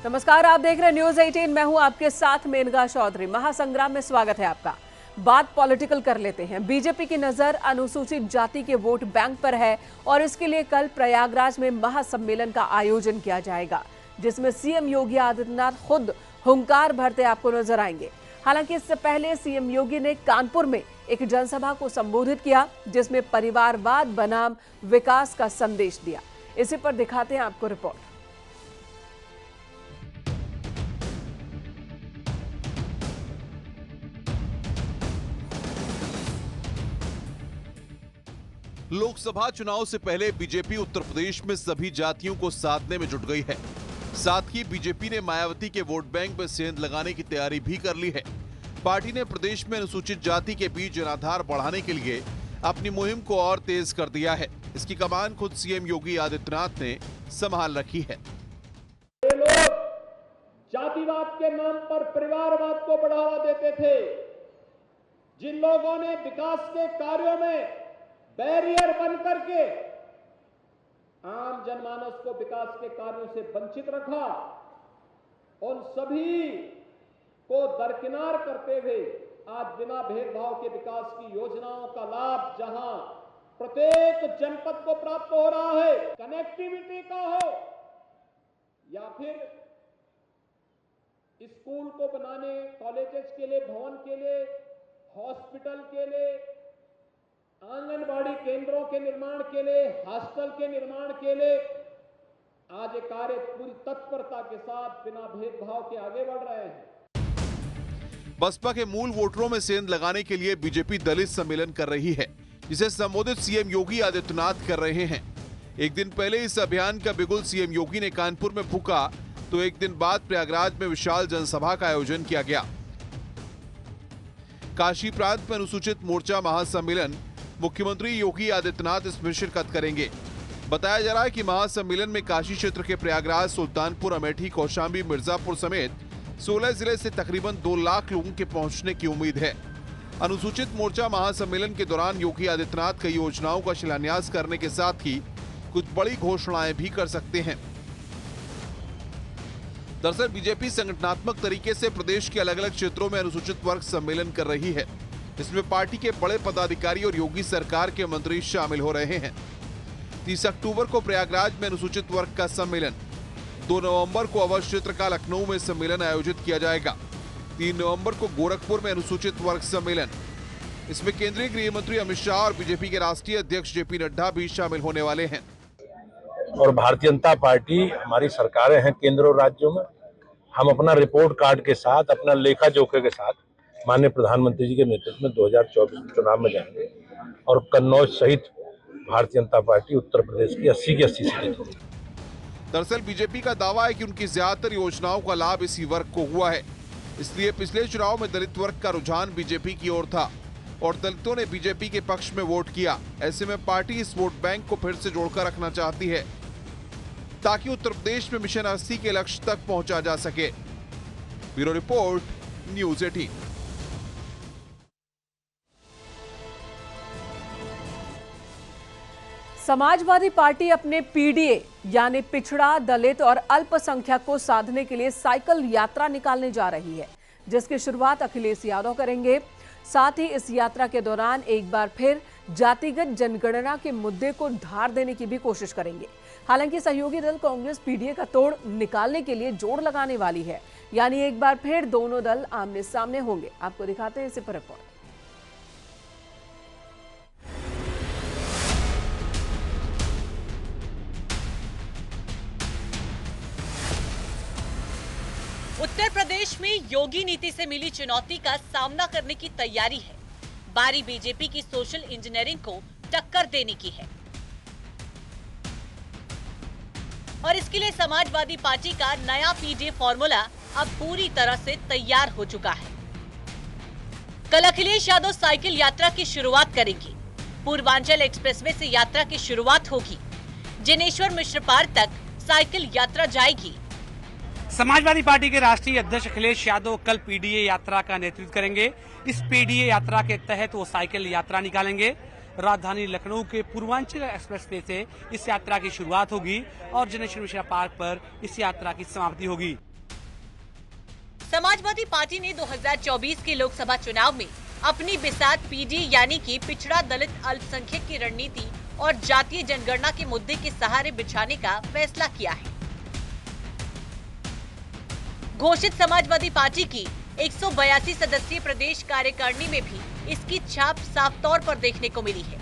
नमस्कार, आप देख रहे हैं न्यूज 18। मैं हूं आपके साथ मेनका चौधरी। महासंग्राम में स्वागत है आपका। बात पॉलिटिकल कर लेते हैं। बीजेपी की नजर अनुसूचित जाति के वोट बैंक पर है और इसके लिए कल प्रयागराज में महासम्मेलन का आयोजन किया जाएगा, जिसमें सीएम योगी आदित्यनाथ खुद हुंकार भरते आपको नजर आएंगे। हालांकि इससे पहले सीएम योगी ने कानपुर में एक जनसभा को संबोधित किया, जिसमें परिवारवाद बनाम विकास का संदेश दिया। इसी पर दिखाते हैं आपको रिपोर्ट। लोकसभा चुनाव से पहले बीजेपी उत्तर प्रदेश में सभी जातियों को साधने में जुट गई है। साथ ही बीजेपी ने मायावती के वोट बैंक में सेंध लगाने की तैयारी भी कर ली है। पार्टी ने प्रदेश में अनुसूचित जाति के बीच जनाधार बढ़ाने के लिए अपनी मुहिम को और तेज कर दिया है। इसकी कमान खुद सीएम योगी आदित्यनाथ ने संभाल रखी है। ये लोग जातिवाद के नाम पर परिवारवाद को बढ़ावा देते थे। जिन लोगों ने विकास के कार्यों में बैरियर बन करके आम जनमानस को विकास के कार्यों से वंचित रखा, उन सभी को दरकिनार करते हुए आज बिना भेदभाव के विकास की योजनाओं का लाभ जहां प्रत्येक जनपद को प्राप्त हो रहा है, कनेक्टिविटी का हो या फिर स्कूल को बनाने, कॉलेजेस के लिए, भवन के लिए, हॉस्पिटल के लिए, आंगनबाड़ी केंद्रों के निर्माण के लिए, हॉस्टल के निर्माण के लिए आज ये कार्य पूरी तत्परता के साथ बिना भेदभाव के आगे बढ़ रहे हैं। बसपा के मूल वोटरों में सेंध लगाने के लिए बीजेपी दलित सम्मेलन कर रही है, जिसे संबोधित सीएम योगी आदित्यनाथ कर रहे हैं। एक दिन पहले इस अभियान का बिगुल सीएम योगी ने कानपुर में फूंका, तो एक दिन बाद प्रयागराज में विशाल जनसभा का आयोजन किया गया। काशी प्रांत में अनुसूचित मोर्चा महासम्मेलन, मुख्यमंत्री योगी आदित्यनाथ इसमें शिरकत करेंगे। बताया जा रहा है कि महासम्मेलन में काशी क्षेत्र के प्रयागराज, सुल्तानपुर, अमेठी, कौशाम्बी, मिर्जापुर समेत 16 जिले से तकरीबन 2 लाख लोगों के पहुंचने की उम्मीद है। अनुसूचित मोर्चा महासम्मेलन के दौरान योगी आदित्यनाथ कई योजनाओं का शिलान्यास करने के साथ ही कुछ बड़ी घोषणाएं भी कर सकते हैं। दरअसल बीजेपी संगठनात्मक तरीके से प्रदेश के अलग अलग क्षेत्रों में अनुसूचित वर्ग सम्मेलन कर रही है। इसमें पार्टी के बड़े पदाधिकारी और योगी सरकार के मंत्री शामिल हो रहे हैं। 30 अक्टूबर को प्रयागराज में अनुसूचित वर्ग का सम्मेलन, 2 नवंबर को अवध क्षेत्र का लखनऊ में सम्मेलन आयोजित किया जाएगा। 3 नवंबर को गोरखपुर में अनुसूचित वर्ग सम्मेलन। इसमें केंद्रीय गृह मंत्री अमित शाह और बीजेपी के राष्ट्रीय अध्यक्ष जेपी नड्डा भी शामिल होने वाले हैं। और भारतीय जनता पार्टी, हमारी सरकारें हैं केंद्र और राज्यों में, हम अपना रिपोर्ट कार्ड के साथ, अपना लेखा जोखे के साथ माननीय प्रधानमंत्री जी के नेतृत्व में 2024 चुनाव में जाएंगे और कन्नौज सहित भारतीय जनता पार्टी उत्तर प्रदेश की 80 की 80 सीटें जीतेगी। दरअसल बीजेपी का दावा है कि उनकी ज्यादातर योजनाओं का लाभ इसी वर्ग को हुआ है। इसलिए पिछले चुनाव में दलित वर्ग का रुझान बीजेपी की ओर था और दलितों ने बीजेपी के पक्ष में वोट किया। ऐसे में पार्टी इस वोट बैंक को फिर से जोड़कर रखना चाहती है, ताकि उत्तर प्रदेश में मिशन 80 के लक्ष्य तक पहुंचा जा सके। Bureau report, news 18। Samajwadi party अपने पीडीए यानी पिछड़ा, दलित और अल्पसंख्यक को साधने के लिए साइकिल यात्रा निकालने जा रही है, जिसकी शुरुआत अखिलेश यादव करेंगे। साथ ही इस यात्रा के दौरान एक बार फिर जातिगत जनगणना के मुद्दे को धार देने की भी कोशिश करेंगे। हालांकि सहयोगी दल कांग्रेस पीडीए का तोड़ निकालने के लिए जोड़ लगाने वाली है, यानी एक बार फिर दोनों दल आमने सामने होंगे। आपको दिखाते हैं इसी पर रिपोर्ट। उत्तर प्रदेश में योगी नीति से मिली चुनौती का सामना करने की तैयारी है। बारी बीजेपी की सोशल इंजीनियरिंग को टक्कर देने की है और इसके लिए समाजवादी पार्टी का नया पीडीए फॉर्मूला अब पूरी तरह से तैयार हो चुका है। कल अखिलेश यादव साइकिल यात्रा की शुरुआत करेंगे। पूर्वांचल एक्सप्रेसवे से यात्रा की शुरुआत होगी। जिनेश्वर मिश्र पार्क तक साइकिल यात्रा जाएगी। समाजवादी पार्टी के राष्ट्रीय अध्यक्ष अखिलेश यादव कल पीडीए यात्रा का नेतृत्व करेंगे। इस पीडीए यात्रा के तहत वो साइकिल यात्रा निकालेंगे। राजधानी लखनऊ के पूर्वांचल एक्सप्रेसवे से इस यात्रा की शुरुआत होगी और जिनेश्वर मिश्रा पार्क पर इस यात्रा की समाप्ति होगी। समाजवादी पार्टी ने 2024 के लोकसभा चुनाव में अपनी बिसात पीडी यानी कि पिछड़ा दलित अल्पसंख्यक की रणनीति और जातीय जनगणना के मुद्दे के सहारे बिछाने का फैसला किया है। घोषित समाजवादी पार्टी की 182 सदस्यीय प्रदेश कार्यकारिणी में भी इसकी छाप साफ तौर पर देखने को मिली है।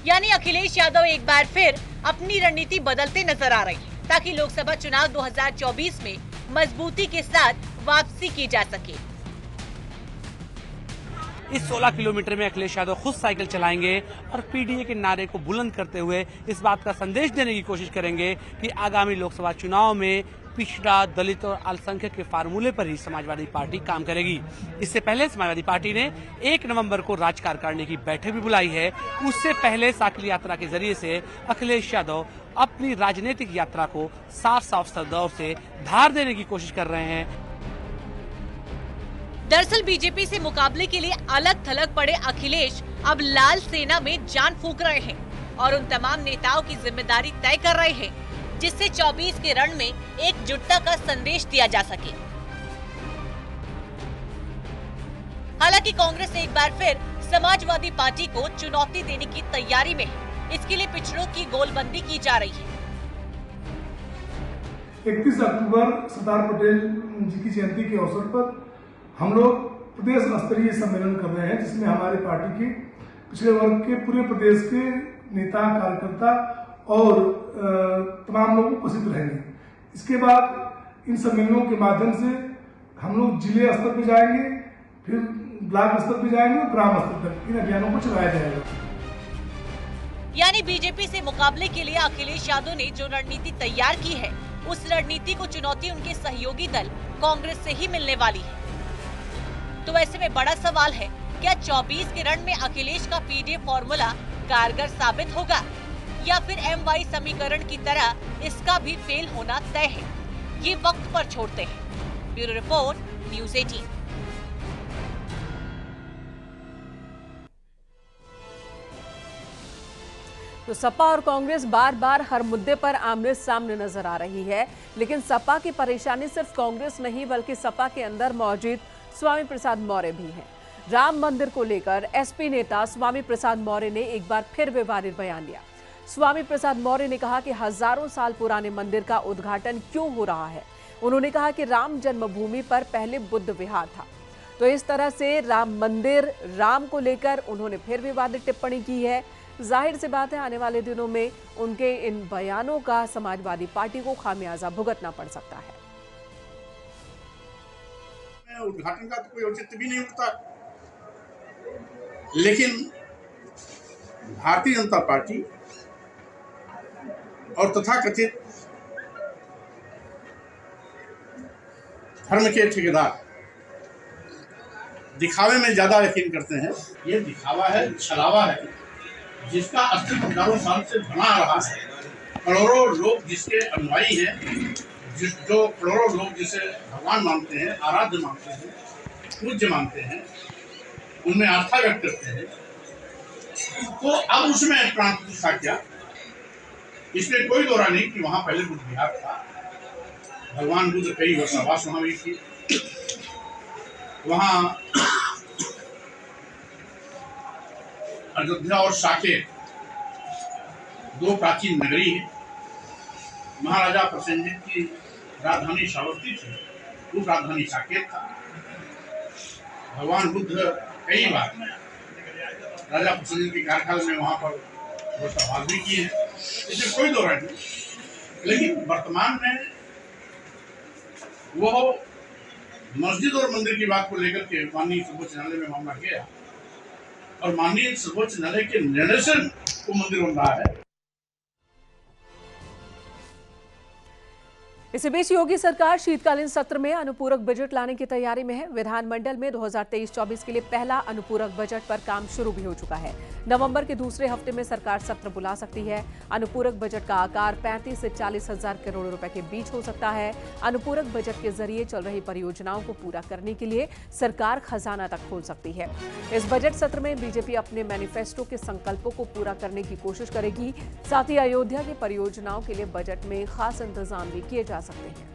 यानी अखिलेश यादव एक बार फिर अपनी रणनीति बदलते नजर आ रहे हैं ताकि लोकसभा चुनाव 2024 में मजबूती के साथ वापसी की जा सके। इस 16 किलोमीटर में अखिलेश यादव खुद साइकिल चलाएंगे और पीडीए के नारे को बुलंद करते हुए इस बात का संदेश देने की कोशिश करेंगे कि आगामी लोकसभा चुनाव में पिछड़ा, दलित और अल्पसंख्यक के फार्मूले पर ही समाजवादी पार्टी काम करेगी। इससे पहले समाजवादी पार्टी ने 1 नवंबर को राज्य कार्यकारिणी की बैठक भी बुलाई है। उससे पहले साइकिल यात्रा के जरिए से अखिलेश यादव अपनी राजनीतिक यात्रा को साफ शब्दों से धार देने की कोशिश कर रहे हैं। दरअसल बीजेपी से मुकाबले के लिए अलग थलग पड़े अखिलेश अब लाल सेना में जान फूंक रहे हैं और उन तमाम नेताओं की जिम्मेदारी तय कर रहे हैं जिससे 24 के रण में एकजुटता का संदेश दिया जा सके। हालांकि कांग्रेस एक बार फिर समाजवादी पार्टी को चुनौती देने की तैयारी में है। इसके लिए पिछड़ों की गोलबंदी की जा रही है। 31 अक्टूबर सरदार पटेल जी की जयंती के अवसर पर हम लोग प्रदेश स्तरीय सम्मेलन कर रहे हैं जिसमें हमारी पार्टी के पिछड़े वर्ग के पूरे प्रदेश के नेता, कार्यकर्ता और तमाम लोग उपस्थित रहेंगे। इसके बाद इन सम्मेलनों के माध्यम से हम लोग जिले स्तर पर जाएंगे, फिर ब्लॉक स्तर पर जाएंगे और ग्राम स्तर तक इन अभियानों को चलाया जाएगा। यानी बीजेपी से मुकाबले के लिए अखिलेश यादव ने जो रणनीति तैयार की है उस रणनीति को चुनौती उनके सहयोगी दल कांग्रेस से ही मिलने वाली है। तो ऐसे में बड़ा सवाल है, क्या 24 के रण में अखिलेश का पीडीए फॉर्मूला कारगर साबित होगा या फिर MY समीकरण की तरह इसका भी फेल होना तय है? ये वक्त पर छोड़ते हैं। Bureau report, news 18। तो सपा और कांग्रेस बार बार हर मुद्दे पर आमने सामने नजर आ रही है, लेकिन सपा की परेशानी सिर्फ कांग्रेस नहीं बल्कि सपा के अंदर मौजूद स्वामी प्रसाद मौर्य भी हैं। राम मंदिर को लेकर एसपी नेता स्वामी प्रसाद मौर्य ने एक बार फिर विवादित बयान दिया। स्वामी प्रसाद मौर्य ने कहा कि हजारों साल पुराने मंदिर का उद्घाटन क्यों हो रहा है। उन्होंने कहा कि राम जन्मभूमि पर पहले बुद्ध विहार था। तो इस तरह से राम मंदिर, राम को लेकर उन्होंने फिर विवादित टिप्पणी की है। जाहिर सी बात है, आने वाले दिनों में उनके इन बयानों का समाजवादी पार्टी को खामियाजा भुगतना पड़ सकता है। उद्घाटन का तो कोई औचित्य भी नहीं उठता, लेकिन भारतीय जनता पार्टी और तथाकथित धर्म के ठेकेदार दिखावे में ज्यादा यकीन करते हैं। ये दिखावा है, छलावा है, जिसका अस्तित्व हजारों साल से बना आ रहा है। करोड़ों लोग जिसके अनुयायी हैं, जो करोड़ों लोग जिसे भगवान मानते हैं, आराध्य मानते हैं, पूज्य मानते हैं, उनमें आस्था व्यक्त करते हैं, तो अब उसमें प्राण प्रतिष्ठा क्या? इसलिए कोई दौरा नहीं कि वहां पहले बुद्ध विहार था। भगवान बुद्ध कई वर्षावास वहां भी थी। वहां अयोध्या और साकेत दो प्राचीन नगरी है। महाराजा प्रसेनजीत की राजधानी सावरती थी, वो राजधानी साकेत था। भगवान बुद्ध कई बार राजा प्रसेनजीत के कार्यकाल में वहां पर वर्षावास भी किए हैं। इससे कोई दो राय नहीं, लेकिन वर्तमान में वो मस्जिद और मंदिर की बात को लेकर के माननीय सर्वोच्च न्यायालय में मामला गया और माननीय सर्वोच्च न्यायालय के निर्णय से वो मंदिर बन रहा है। इसी बीच योगी सरकार शीतकालीन सत्र में अनुपूरक बजट लाने की तैयारी में है। विधानमंडल में 2023-24 के लिए पहला अनुपूरक बजट पर काम शुरू भी हो चुका है। नवंबर के दूसरे हफ्ते में सरकार सत्र बुला सकती है। अनुपूरक बजट का आकार 35 से 40 हजार करोड़ रुपए के बीच हो सकता है। अनुपूरक बजट के जरिए चल रही परियोजनाओं को पूरा करने के लिए सरकार खजाना तक खोल सकती है। इस बजट सत्र में बीजेपी अपने मैनिफेस्टो के संकल्पों को पूरा करने की कोशिश करेगी। साथ ही अयोध्या की परियोजनाओं के लिए बजट में खास इंतजाम भी किए जा सकते हैं।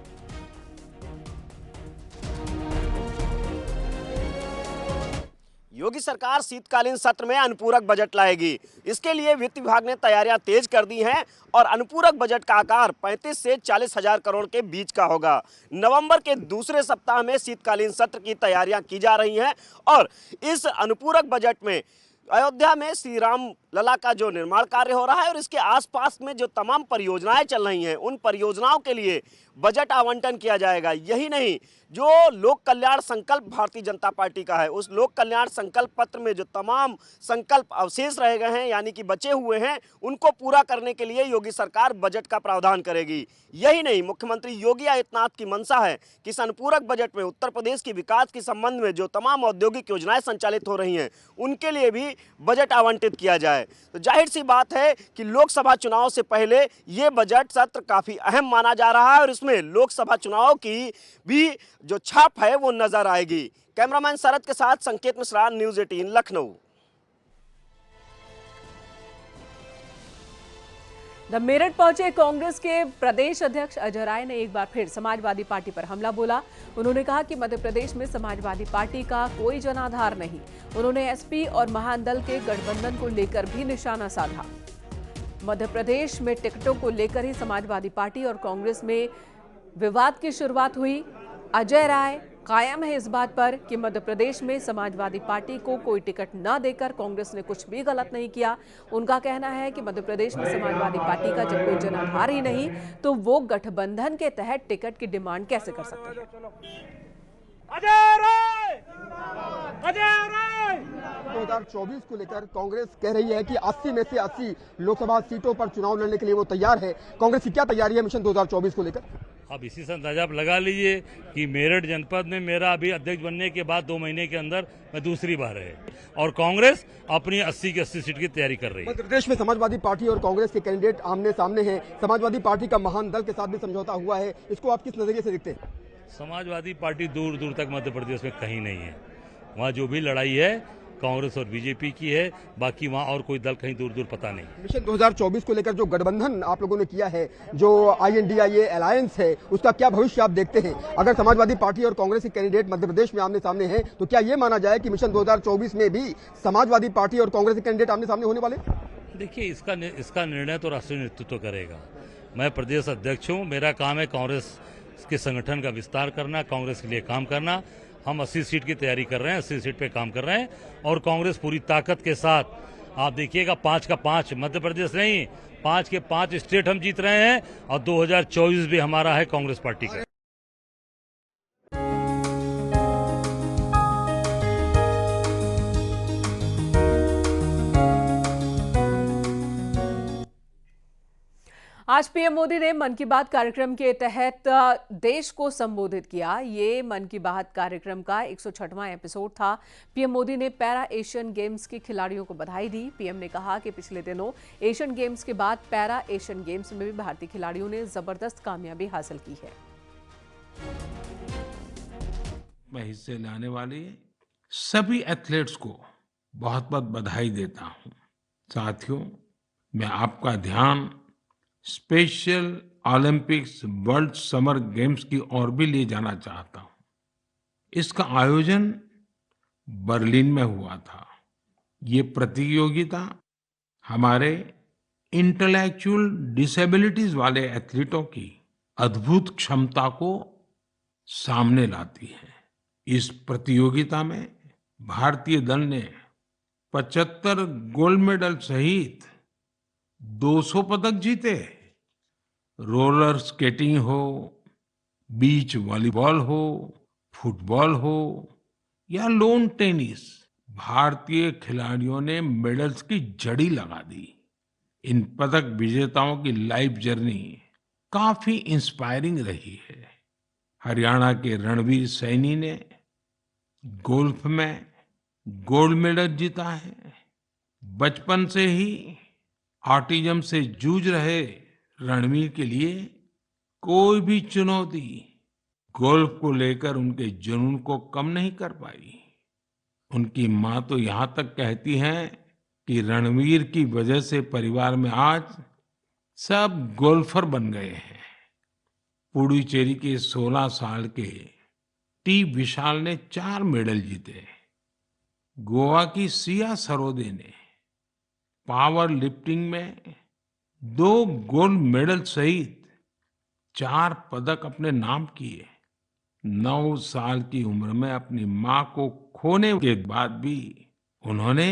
योगी सरकार शीतकालीन सत्र में अनुपूरक बजट लाएगी। इसके लिए वित्त विभाग ने तैयारियां तेज कर दी हैं और अनुपूरक बजट का आकार 35 से 40 हजार करोड़ के बीच का होगा। नवंबर के दूसरे सप्ताह में शीतकालीन सत्र की तैयारियां की जा रही हैं और इस अनुपूरक बजट में अयोध्या में श्री राम लला का जो निर्माण कार्य हो रहा है और इसके आसपास में जो तमाम परियोजनाएं चल रही हैं, उन परियोजनाओं के लिए बजट आवंटन किया जाएगा। यही नहीं, जो लोक कल्याण संकल्प भारतीय जनता पार्टी का है, उस लोक कल्याण संकल्प पत्र में जो तमाम संकल्प अवशेष रह गए हैं, यानी कि बचे हुए हैं, उनको पूरा करने के लिए योगी सरकार बजट का प्रावधान करेगी। यही नहीं, मुख्यमंत्री योगी आदित्यनाथ की मंशा है कि इस अनुपूरक बजट में उत्तर प्रदेश की विकास के संबंध में जो तमाम औद्योगिक योजनाएं संचालित हो रही हैं, उनके लिए भी बजट आवंटित किया जाए। तो जाहिर सी बात है कि लोकसभा चुनाव से पहले ये बजट सत्र काफी अहम माना जा रहा है और इसमें लोकसभा चुनाव की भी जो छाप है वो नजर आएगी। कैमरामैन शरद के साथ संकेत मिश्रा, न्यूज़ 18 लखनऊ। मेरठ पहुंचे कांग्रेस के प्रदेश अध्यक्ष अजय राय ने एक बार फिर समाजवादी पार्टी पर हमला बोला। उन्होंने कहा कि मध्य प्रदेश में समाजवादी पार्टी का कोई जनाधार नहीं। उन्होंने एसपी और महादल के गठबंधन को लेकर भी निशाना साधा। मध्य प्रदेश में टिकटों को लेकर ही समाजवादी पार्टी और कांग्रेस में विवाद की शुरुआत हुई। अजय राय कायम है इस बात पर कि मध्य प्रदेश में समाजवादी पार्टी को कोई टिकट न देकर कांग्रेस ने कुछ भी गलत नहीं किया। उनका कहना है कि मध्य प्रदेश में समाजवादी पार्टी का जब कोई जनाधार ही नहीं तो वो गठबंधन के तहत टिकट की डिमांड कैसे कर सकते हैं। अजय राय 2024 को लेकर कांग्रेस कह रही है कि 80 में से 80 लोकसभा सीटों पर चुनाव लड़ने के लिए वो तैयार है। कांग्रेस की क्या तैयारी है मिशन 2024 को लेकर? अब इसी से अंदाजा आप लगा लीजिए कि मेरठ जनपद में मेरा अभी अध्यक्ष बनने के बाद 2 महीने के अंदर मैं दूसरी बार है और कांग्रेस अपनी 80 की 80 सीट की तैयारी कर रही है। मध्य प्रदेश में समाजवादी पार्टी और कांग्रेस के कैंडिडेट आमने सामने हैं। समाजवादी पार्टी का महान दल के साथ भी समझौता हुआ है, इसको आप किस नजरिए से देखते हैं? समाजवादी पार्टी दूर दूर तक मध्य प्रदेश में कहीं नहीं है। वहाँ जो भी लड़ाई है कांग्रेस और बीजेपी की है, बाकी वहाँ और कोई दल कहीं दूर दूर पता नहीं। मिशन 2024 को लेकर जो गठबंधन आप लोगों ने किया है, जो INDIA अलायंस है, उसका क्या भविष्य आप देखते हैं? अगर समाजवादी पार्टी और कांग्रेस के कैंडिडेट मध्य प्रदेश में आमने सामने हैं, तो क्या ये माना जाए कि मिशन 2024 में भी समाजवादी पार्टी और कांग्रेस के कैंडिडेट आमने सामने होने वाले? देखिए, इसका निर्णय तो राष्ट्रीय नेतृत्व करेगा। मैं प्रदेश अध्यक्ष हूँ, मेरा काम है कांग्रेस के संगठन का विस्तार करना, कांग्रेस के लिए काम करना। हम 80 सीट की तैयारी कर रहे हैं, 80 सीट पे काम कर रहे हैं और कांग्रेस पूरी ताकत के साथ, आप देखिएगा 5 का 5 मध्य प्रदेश नहीं, 5 के 5 स्टेट हम जीत रहे हैं और 2024 भी हमारा है कांग्रेस पार्टी का। आज पीएम मोदी ने मन की बात कार्यक्रम के तहत देश को संबोधित किया। ये मन की बात कार्यक्रम का 106वां एपिसोड था। पीएम मोदी ने पैरा एशियन गेम्स के खिलाड़ियों को बधाई दी। पीएम ने कहा कि पिछले दिनों एशियन गेम्स के बाद पैरा एशियन गेम्स में भी भारतीय खिलाड़ियों ने जबरदस्त कामयाबी हासिल की है। मैं हिस्से लेने वाले सभी एथलीट्स को बहुत बहुत बधाई देता हूं। साथियों, मैं आपका ध्यान special Olympics world summer games की ओर भी ले जाना चाहता हूं। इसका आयोजन बर्लिन में हुआ था। ये प्रतियोगिता हमारे इंटेलेक्चुअल डिसेबिलिटीज वाले एथलीटों की अद्भुत क्षमता को सामने लाती है। इस प्रतियोगिता में भारतीय दल ने 75 गोल्ड मेडल सहित 200 पदक जीते। रोलर स्केटिंग हो, बीच वॉलीबॉल हो, फुटबॉल हो या लॉन टेनिस, भारतीय खिलाड़ियों ने मेडल्स की झड़ी लगा दी। इन पदक विजेताओं की लाइफ जर्नी काफी इंस्पायरिंग रही है। हरियाणा के रणवीर सैनी ने गोल्फ में गोल्ड मेडल जीता है। बचपन से ही ऑटिज्म से जूझ रहे रणवीर के लिए कोई भी चुनौती गोल्फ को लेकर उनके जुनून को कम नहीं कर पाई। उनकी मां तो यहां तक कहती हैं कि रणवीर की वजह से परिवार में आज सब गोल्फर बन गए हैं। पुडुचेरी के 16 साल के टी विशाल ने 4 मेडल जीते। गोवा की सिया सरोदे ने पावर लिफ्टिंग में 2 गोल्ड मेडल सहित 4 पदक अपने नाम किए। 9 साल की उम्र में अपनी मां को खोने के बाद भी उन्होंने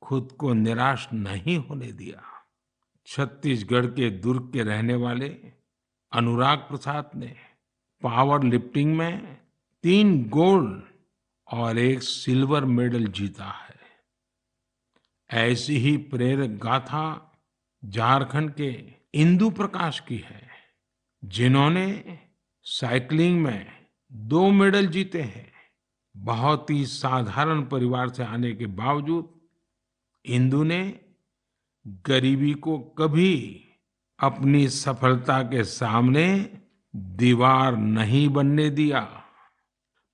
खुद को निराश नहीं होने दिया। छत्तीसगढ़ के दुर्ग के रहने वाले अनुराग प्रसाद ने पावर लिफ्टिंग में 3 गोल्ड और 1 सिल्वर मेडल जीता है। ऐसी ही प्रेरक गाथा झारखंड के इंदु प्रकाश की है, जिन्होंने साइकिलिंग में 2 मेडल जीते हैं। बहुत ही साधारण परिवार से आने के बावजूद इंदु ने गरीबी को कभी अपनी सफलता के सामने दीवार नहीं बनने दिया।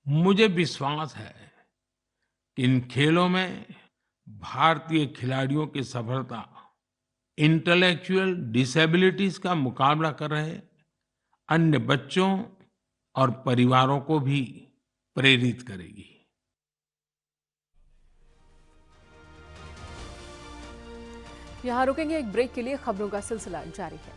मुझे विश्वास है कि इन खेलों में भारतीय खिलाड़ियों की सफलता इंटेलेक्चुअल डिसेबिलिटीज का मुकाबला कर रहे अन्य बच्चों और परिवारों को भी प्रेरित करेगी। यहाँ रुकेंगे एक ब्रेक के लिए, खबरों का सिलसिला जारी है।